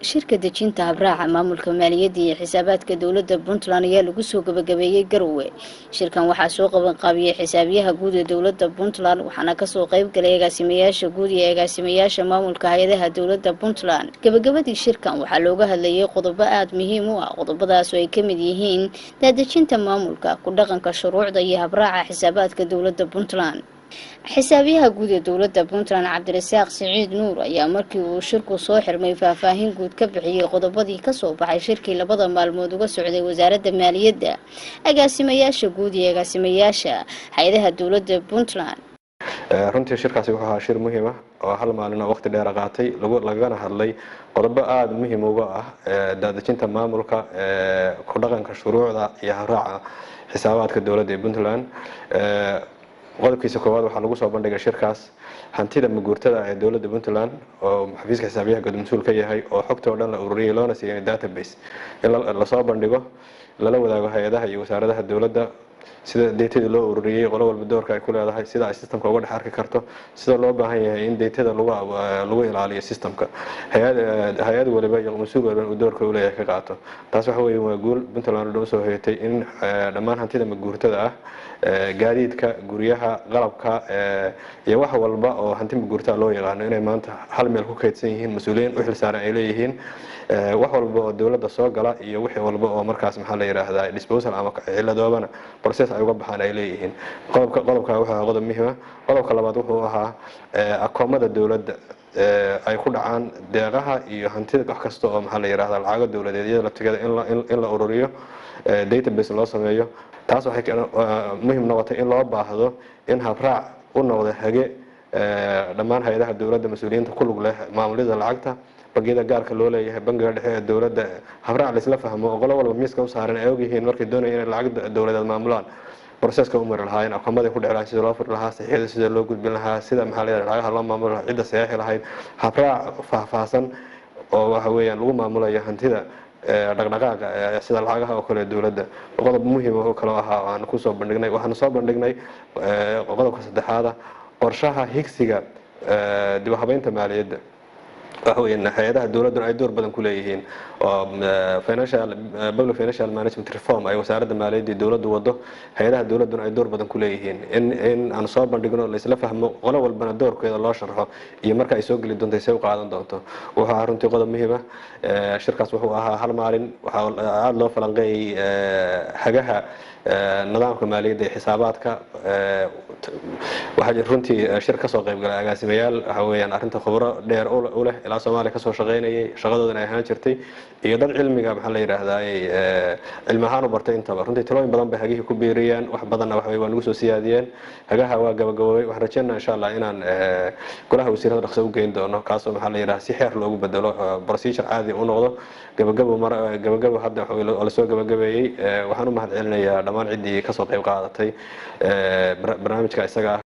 shirka dejinta habraaca maamulka maaliyadda iyo xisaabaadka dowladda Puntland ayaa lagu soo gabagabeeyay Garowe. Shirkan waxaa soo qaban qaabiyay xisaabiyaha guud ee dowladda Puntland waxaana ka soo qayb galay agaasimayaasha guud iyo agaasimayaasha maamulka hay'adaha dowladda Puntland. Gabagabadii shirkan waxaa looga hadlayay qodobo aad muhiim u ah. Qodobadaas oo ay ka mid yihiin dejinta maamulka, ku dhaqanka shuruucda iyo habraaca xisaabaadka dowladda Puntland. xisaabiyaha guud ee dowladda Puntland Cabdirasaaq Siciid Nuur ayaa markii uu shirku soo xirmay faahfaahin guud ka bixiyay qodobadii ka soo baxay shirkii labada maalmood uga socday wasaaradda maaliyadda, agaasimayaasha guud iyo agaasimayaasha hay'adaha dowladda Puntland. runtii shirkaasi wuxuu ahaa shir muhiim ah oo hal maalin oo waqti dheer qaatay lagana hadlay qodobo aad muhiim uga ah dejinta maamulka, ku dhaqanka shuruucda iyo habraaca xisaabaadka dowladda ee Puntland. qodobkiisa koowaad waxaa lagu soo bandhigay shirkaas hantida maguurtada ee dowladda Puntland oo xafiiska xisaabiyaha guud mas'uul ka yahay oo xogta oo dhan la ururiyay loona siiyay database in la soo bandhigo lala wadaago hay'adaha iyo wasaaradaha dowladda sida data loo ururiyay qolo walba doorka ay ku leedahay sida ay systemka uga dhaxarki karto sida loo baahan yahay in data lagu ilaaliyo systemka hay'ad waliba iyo mas'uul waliba uu doorka u leeyahay ka qaato. taas waxa weeye waa guul Puntland oo soo heetay in dhammaan hantida maguurtada ah gaadiidka guryaha qalabka iyo wax walba oo hanti maguurtada loo yaqaan inay maanta hal meel ku kaydsan yihiin mas'uuliyiin u xil saaran ay leeyihiin wax walba oo dowladda soo gala iyo wixii walba oo markaas maxaa la yiraahdaa disposal ama ciladoobana process ay uga baxaan ay leeyihiin. qodobka wuxuu ahaa qodob muhiim ah. qodobka labaad wuxuu ahaa akoomada dowladda ay ku dhacaan deeqaha iyo hantida wax kasta oo maxaa la yiraahdaa lacag dowladeed iyada la tigada in la ururiyo database loo sameeyo. taas waxay muhiim noqotay in loo baahdo in habraac u noqdo hage dhammaan hay'adaha dowladda mas'uuliyiinta ku lug leh maamulida lacagta bangiyada gaarka loo leeyahay bangiga dhexe ee dowladda habraac la isla fahmo oo qolo walba miiska u saaran ay og yihiin markay doonayaan inay lacag dowladeed maamulaan processka u mari lahaayeen akoomada ku dhacay sida loo furi lahaa saxiixda sida loo gudbin lahaa sida maxaa la yiraahdaa lacagaha loo maamulo lahaa cidda saxiix lahayd habraac faahfaahsan oo waxa weeyaan lagu maamulayo hantida dhaqdhaqaaqa sida lacagaha oo kale dowladda. qodob muhiim ah oo kale ahaa aan ku soo bandhignay waxaan soo bandhignay qodobka saddexaad qorshaha higsiga dib u habeynta maaliyadda waxa weeyaan hay'adaha dowladda ay door badan ku leeyihiin oo public financial management reform ay wasaaradda maaliyadda dowladdu wado hay'adaha dowladda ay door badan ku leeyihiin in aan soo bandhigno la isla fahmo qolo walbana doorkeeda loo sharxo iyo marka ay soo gali doonto ay u qaadan doonto. waxa runtii qodob muhiim ah. shirkaas wuxuu ahaa hal maalin waxa aad loo falanqeeyay hagaha nidaamka maaliyadda iyo xisaabaadka. waxaa runtii shir ka soo qayb galay agaasimayaal waxa weeyaan arrinta khubaro dheer u leh ilaa Soomaaliya ka soo shaqeynayay shaqadoodan ay ahaan jirtay iyo dad cilmiga maxaa la yiraahdaa cilmi ahaan u bartay intaba runtii talooyin badan bay hagihii ku biiriyeen wax badanna waxa way nagu soo siyaadiyeen hagaha waa gabagabay waxaan rajaynayaa insha Allah inaan golaha wasiirada dhaqso u geyn doono kaasoo maxaa la yiraahdaa si xeer loogu bedelo procedure caadi u noqdo gabagabo hadda la soo gabagabeeyay. waxaan u mahadcelinayaa dhammaan ciddii ka soo qayb qaadatay barnaamijka isaga